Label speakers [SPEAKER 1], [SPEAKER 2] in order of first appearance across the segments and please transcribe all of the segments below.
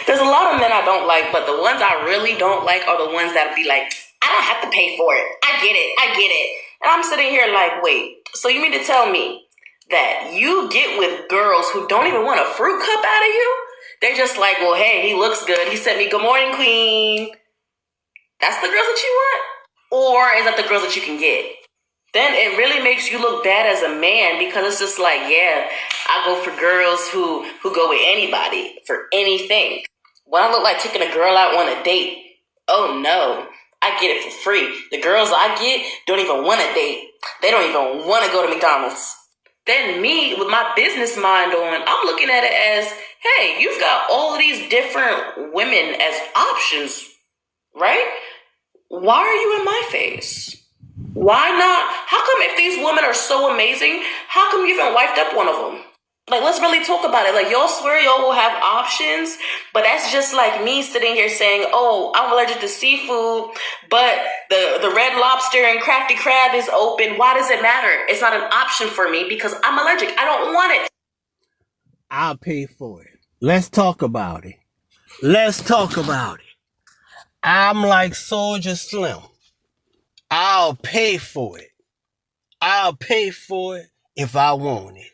[SPEAKER 1] There's a lot of men I don't like, but the ones I really don't like are the ones that be like, I don't have to pay for it. I get it. And I'm sitting here like, wait, so you mean to tell me that you get with girls who don't even want a fruit cup out of you? They're just like, well, hey, he looks good. He sent me good morning, queen. That's the girls that you want? Or is that the girls that you can get? Then it really makes you look bad as a man, because it's just like, yeah, I go for girls who go with anybody for anything. When I look like taking a girl out on a date, oh no, I get it for free. The girls I get don't even want to date. They don't even want to go to McDonald's. Then me, with my business mind on, I'm looking at it as, hey, you've got all of these different women as options, right? Why are you in my face? Why not? How come if these women are so amazing, how come you haven't wiped up one of them? Like, let's really talk about it. Like, y'all swear y'all will have options, but that's just like me sitting here saying, oh, I'm allergic to seafood, but the Red Lobster and Crafty Crab is open. Why does it matter? It's not an option for me because I'm allergic. I don't want it.
[SPEAKER 2] I'll pay for it. Let's talk about it. I'm like Soldier Slim. I'll pay for it. I'll pay for it if I want it.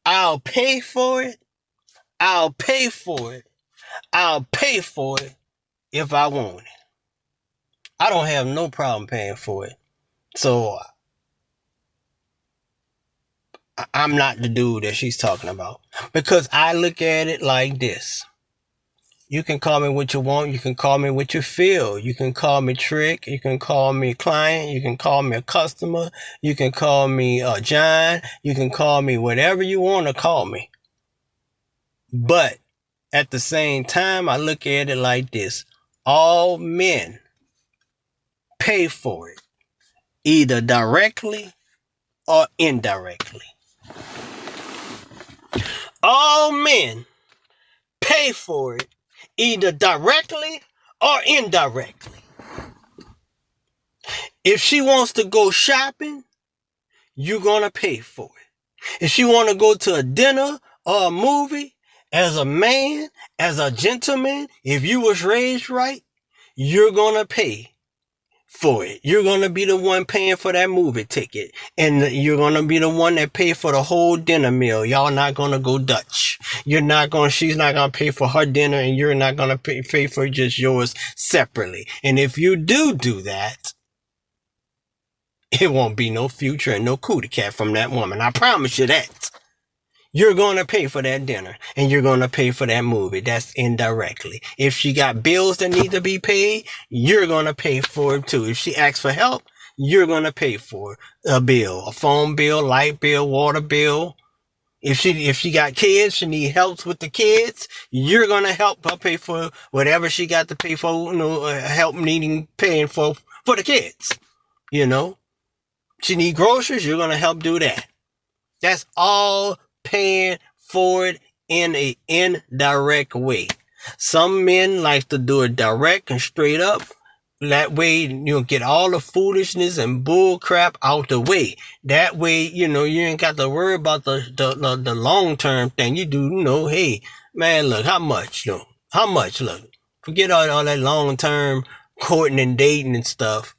[SPEAKER 2] I'll pay for it. I'll pay for it. I'll pay for it if I want it. I don't have no problem paying for it. So I'm not the dude that she's talking about, because I look at it like this. You can call me what you want. You can call me what you feel. You can call me Trick. You can call me client. You can call me a customer. You can call me John. You can call me whatever you want to call me. But at the same time, I look at it like this. All men pay for it, either directly or indirectly. All men pay for it, either directly or indirectly. If she wants to go shopping, you're going to pay for it. If she want to go to a dinner or a movie, as a man, as a gentleman, if you was raised right, you're going to pay for it. You're going to be the one paying for that movie ticket. And you're going to be the one that pay for the whole dinner meal. Y'all not going to go Dutch. She's not going to pay for her dinner, and you're not going to pay for just yours separately. And if you do that, it won't be no future and no cootie cat from that woman. I promise you that. You're going to pay for that dinner, and you're going to pay for that movie. That's indirectly. If she got bills that need to be paid, you're going to pay for it too. If she asks for help, you're going to pay for a bill, a phone bill, light bill, water bill. If she got kids, she need help with the kids, you're going to help her pay for whatever she got to pay for, help needing paying for the kids. She need groceries, you're going to help do that. That's all paying for it in an indirect way. Some men like to do it direct and straight up. That way, you'll get all the foolishness and bull crap out the way. That way, you ain't got to worry about the long-term thing. You do, hey, man, look, how much, look. Forget all that long-term courting and dating and stuff.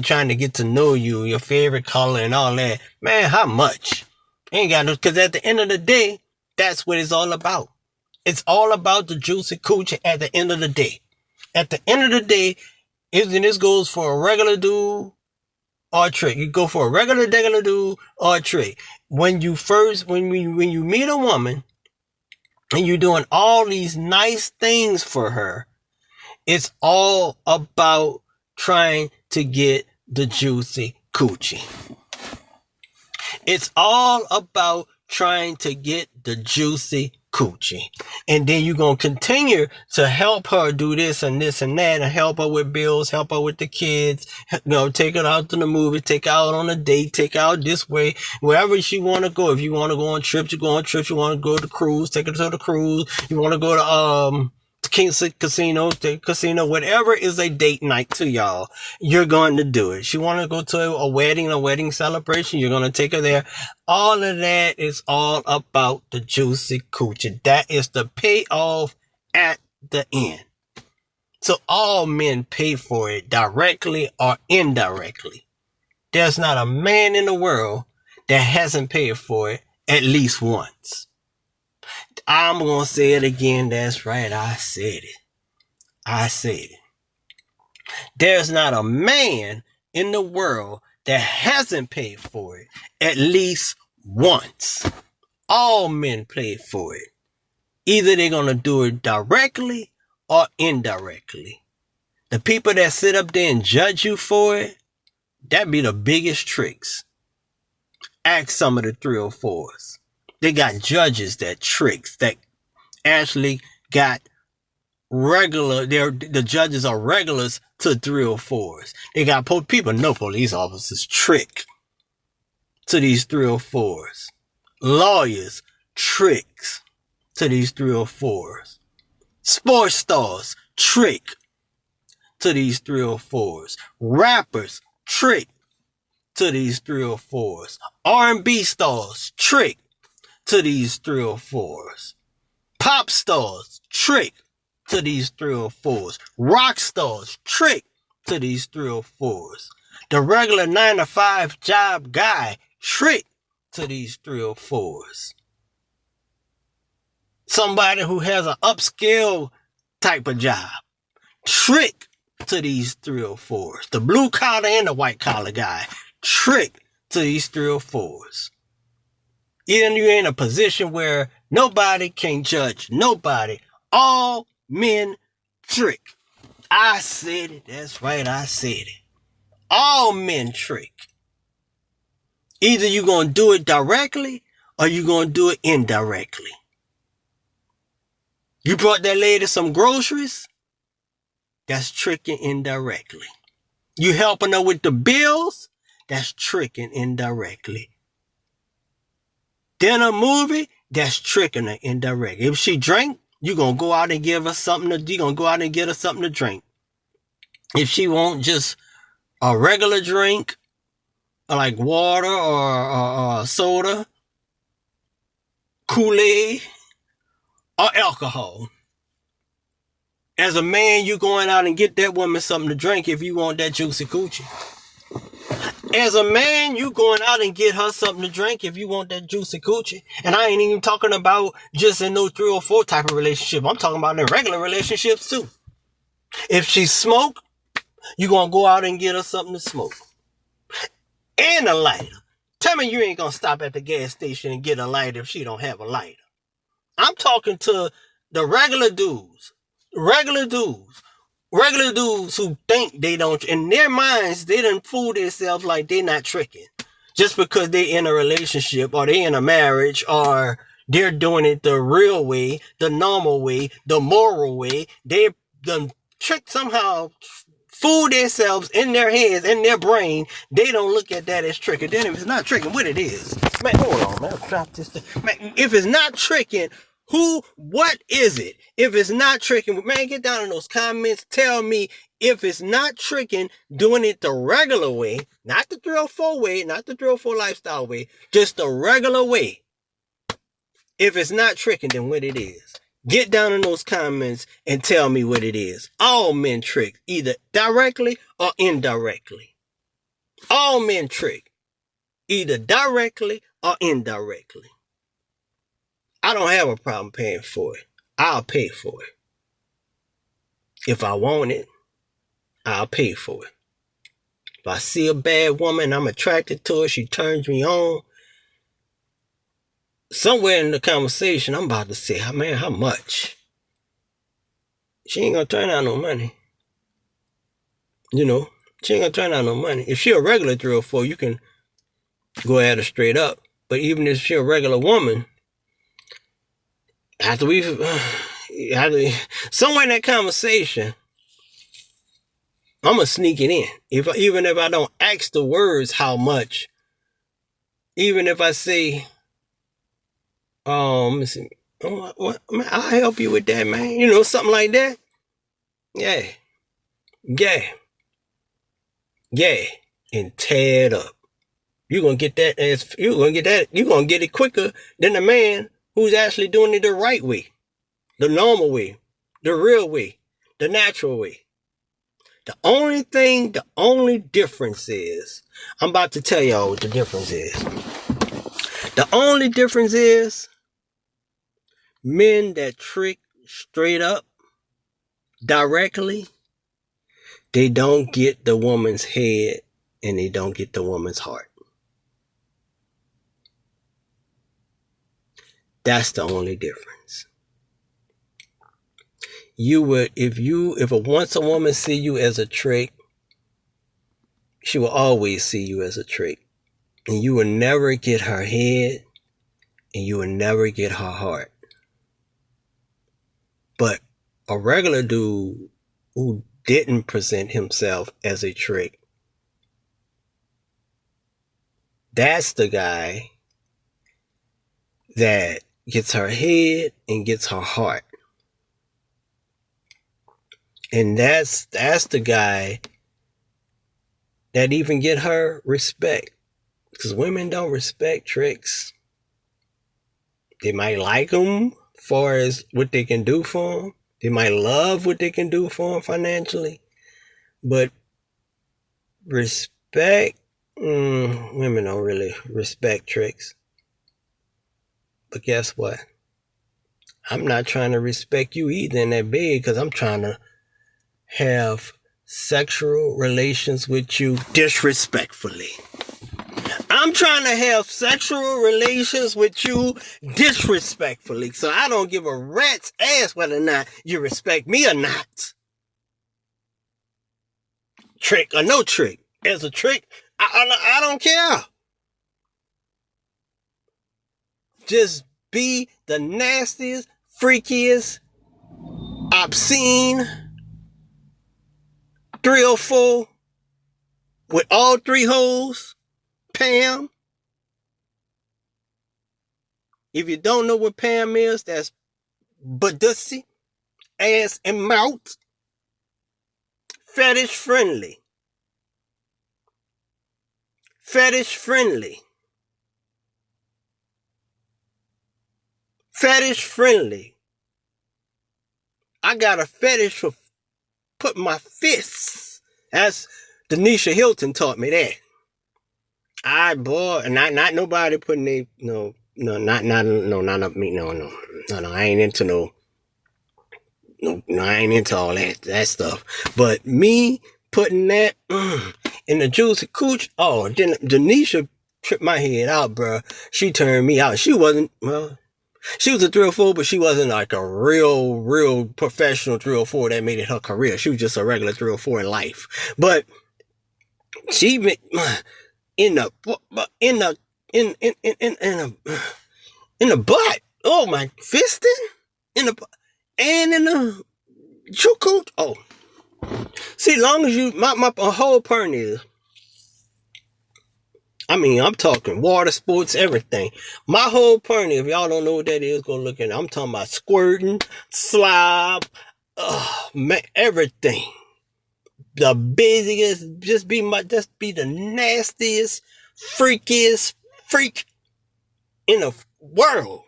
[SPEAKER 2] Trying to get to know you, your favorite color and all that. Man, how much? Ain't got no, because at the end of the day, that's what it's all about. It's all about the juicy coochie at the end of the day. At the end of the day, this goes for a regular dude or a trick. You go for a regular dude or a trick. When you meet a woman and you're doing all these nice things for her, it's all about trying to get the juicy coochie. It's all about trying to get the juicy coochie. And then you're going to continue to help her do this and this and that, and help her with bills, help her with the kids, take her out to the movie, take her out on a date, take her out this way, wherever she want to go. If you want to go on trips, you go on trips. You want to go to the cruise, take her to the cruise. You want to go to King's Casino, whatever is a date night to y'all, you're going to do it. She want to go to a wedding celebration, you're going to take her there. All of that is all about the juicy coochie. That is the payoff at the end. So all men pay for it directly or indirectly. There's not a man in the world that hasn't paid for it at least once. I'm going to say it again. That's right. I said it. I said it. There's not a man in the world that hasn't paid for it at least once. All men pay for it. Either they're going to do it directly or indirectly. The people that sit up there and judge you for it, that be the biggest tricks. Ask some of the 304s. They got judges that tricks, that actually got regular, the judges are regulars to 304s. They got people, no police officers, trick to these 304s. Lawyers, tricks to these 304s. Sports stars, trick to these 304s. Rappers, trick to these 304s. R&B stars, trick to these 304s. Pop stars, trick to these 304s. Rock stars, trick to these 304s. The regular 9-to-5 job guy, trick to these 304s. Somebody who has an upscale type of job, trick to these 304s. The blue collar and the white collar guy, trick to these 304s. Even you're in a position where nobody can judge nobody. All men trick. I said it. That's right. I said it. All men trick. Either you're going to do it directly or you're going to do it indirectly. You brought that lady some groceries? That's tricking indirectly. You helping her with the bills? That's tricking indirectly. Dinner, movie? That's tricking her indirectly. If she drank, you're going to go out and give her something to, you're going to go out and get her something to drink. If she won't just a regular drink, like water or soda, Kool-Aid, or alcohol. As a man, you going out and get that woman something to drink if you want that juicy coochie. As a man, you going out and get her something to drink if you want that juicy coochie. And I ain't even talking about just in no 304 type of relationship. I'm talking about in regular relationships too. If she smoke, you gonna go out and get her something to smoke. And a lighter. Tell me you ain't gonna stop at the gas station and get a lighter if she don't have a lighter. I'm talking to the regular dudes. Regular dudes who think they don't, in their minds, they done fool themselves like they not tricking. Just because they in a relationship or they in a marriage or they're doing it the real way, the normal way, the moral way. They done tricked somehow, fool themselves in their heads, in their brain. They don't look at that as tricking. Then if it's not tricking, what it is? Man, hold on, man. Drop this thing. Man, if it's not tricking, what is it? If it's not tricking, man, get down in those comments. Tell me if it's not tricking, doing it the regular way, not the 304 way, not the 304 lifestyle way, just the regular way. If it's not tricking, then what it is. Get down in those comments and tell me what it is. All men trick, either directly or indirectly. All men trick, either directly or indirectly. I don't have a problem paying for it. I'll pay for it. If I want it, I'll pay for it. If I see a bad woman, I'm attracted to her, she turns me on. Somewhere in the conversation, I'm about to say, man, how much? She ain't gonna turn out no money. You know, she ain't gonna turn out no money. If she a regular 304, you can go at her straight up. But even if she a regular woman, somewhere in that conversation, I'm gonna sneak it in. Even if I don't ask the words how much, even if I say, let me see, what, man, I'll help you with that, man. You know, something like that. Yeah, and tear it up. You're gonna get that. You're gonna get it quicker than the man who's actually doing it the right way, the normal way. The real way. The natural way. The only difference is, I'm about to tell y'all what the difference is. The only difference is men that trick straight up, directly, they don't get the woman's head and they don't get the woman's heart. That's the only difference. You would, if once a woman see you as a trick, she will always see you as a trick. And you will never get her head and you will never get her heart. But a regular dude who didn't present himself as a trick, that's the guy that gets her head and gets her heart. And that's the guy that even get her respect. Because women don't respect tricks. They might like them far as what they can do for them. They might love what they can do for them financially. But respect, women don't really respect tricks. But guess what? I'm not trying to respect you either in that bed, because I'm trying to have sexual relations with you disrespectfully. I'm trying to have sexual relations with you disrespectfully. So I don't give a rat's ass whether or not you respect me or not. Trick or no trick. As a trick, I don't care. Just be the nastiest, freakiest, obscene 304 with all three hoes. Pam. If you don't know what Pam is, that's Badussy, ass and mouth. Fetish friendly. Fetish friendly. Fetish friendly. I got a fetish for putting my fists. That's Denisha Hilton taught me that. Not nobody putting they not me. No. I ain't into I ain't into all that stuff. But me putting that in the juicy cooch, then Denisha tripped my head out, bro. She turned me out. She was a 304, but she wasn't like a real professional 304 that made it her career. She was just a regular 304 in life. But she in the butt. Oh my, fisting in the and in the chuku. Oh, see, long as you my whole point is, I'm talking water sports, everything. My whole point, if y'all don't know what that is, go look at it. I'm talking about squirting, slob, everything. The busiest, just be the nastiest, freakiest freak in the world.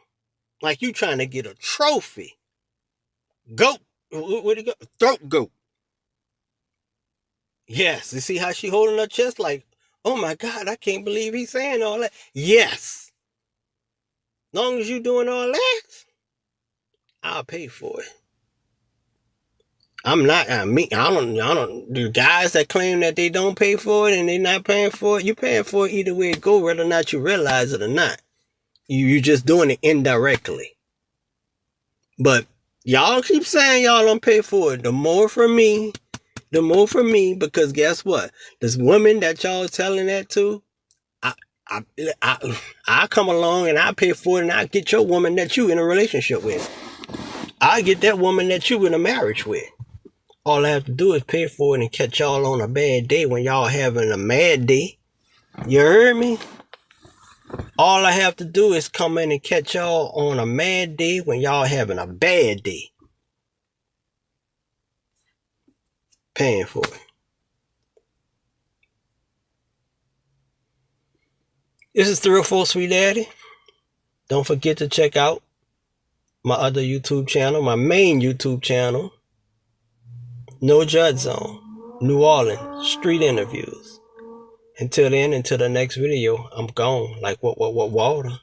[SPEAKER 2] Like you trying to get a trophy. Goat. Where'd it go? Throat goat. Yes. You see how she holding her chest like, oh my God, I can't believe he's saying all that. Yes. Long as you doing all that, I'll pay for it. I'm not, I don't, the guys that claim that they don't pay for it and they not paying for it, you paying for it either way it go, whether or not you realize it or not. You just doing it indirectly. But y'all keep saying y'all don't pay for it. The more for me, because guess what? This woman that y'all telling that to, I come along and I pay for it and I get your woman that you in a relationship with. I get that woman that you in a marriage with. All I have to do is pay for it and catch y'all on a bad day when y'all having a mad day. You heard me? All I have to do is come in and catch y'all on a mad day when y'all having a bad day. Paying for it. This is 304 Sweet Daddy. Don't forget to check out my other YouTube channel, my main YouTube channel, No Judge Zone, New Orleans, street interviews. Until then, until the next video, I'm gone. Like what water?